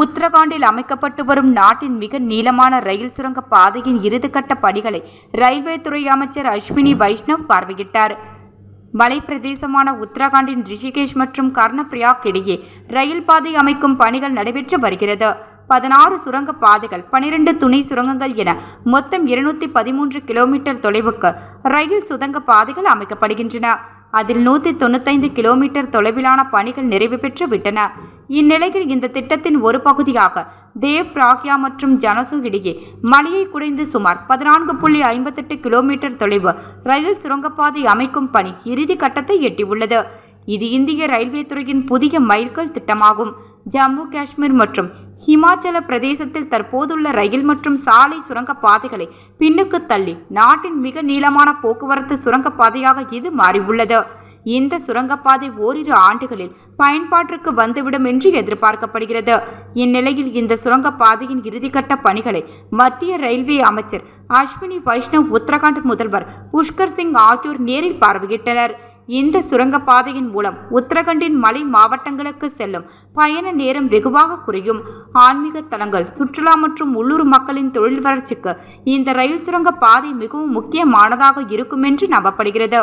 உத்தரகாண்டில் அமைக்கப்பட்டு வரும் நாட்டின் மிக நீளமான ரயில் சுரங்க பாதையின் இறுதிக்கட்ட பணிகளை ரயில்வே துறை அமைச்சர் அஸ்வினி வைஷ்ணவ் பார்வையிட்டார். மலைப்பிரதேசமான உத்தரகாண்டின் ரிஷிகேஷ் மற்றும் கர்ணபிரயாக் இடையே ரயில் பாதை அமைக்கும் பணிகள் நடைபெற்று வருகிறது. 16 சுரங்க பாதைகள், 12 துணை சுரங்கங்கள் என மொத்தம் 213 கிலோமீட்டர் தொலைவுக்கு ரயில் சுரங்க பாதைகள் அமைக்கப்படுகின்றன. அதில் 195 கிலோமீட்டர் தொலைவிலான பணிகள் நிறைவு பெற்று விட்டன. இந்நிலையில் இந்த திட்டத்தின் ஒரு பகுதியாக தேவ் பிராக்யா மற்றும் ஜனசு இடையே மலையை குடைந்து சுமார் 14.58 கிலோமீட்டர் தொலைவு ரயில் சுரங்கப்பாதை அமைக்கும் பணி இறுதி கட்டத்தை எட்டியுள்ளது. இது இந்திய ரயில்வே துறையின் புதிய மைல்கல் திட்டமாகும். ஜம்மு காஷ்மீர் மற்றும் ஹிமாச்சல பிரதேசத்தில் தற்போதுள்ள ரயில் மற்றும் சாலை சுரங்க பாதைகளை பின்னுக்கு தள்ளி நாட்டின் மிக நீளமான போக்குவரத்து சுரங்கப்பாதையாக இது மாறியுள்ளது. இந்த சுரங்கப்பாதை ஓரிரு ஆண்டுகளில் பயன்பாட்டிற்கு வந்துவிடும் என்று எதிர்பார்க்கப்படுகிறது. இந்நிலையில் இந்த சுரங்கப்பாதையின் இறுதிக்கட்ட பணிகளை மத்திய ரயில்வே அமைச்சர் அஸ்வினி வைஷ்ணவ், உத்தரகாண்ட் முதல்வர் புஷ்கர் சிங் ஆகியோர் நேரில் பார்வையிட்டனர். இந்த சுரங்கப்பாதையின் மூலம் உத்தரகாண்டின் மலை மாவட்டங்களுக்கு செல்லும் பயண நேரம் வெகுவாக குறையும். ஆன்மீக தலங்கள், சுற்றுலா மற்றும் உள்ளூர் மக்களின் தொழில் வளர்ச்சிக்கு இந்த ரயில் சுரங்க பாதை மிகவும் முக்கியமானதாக இருக்கும் என்று நம்பப்படுகிறது.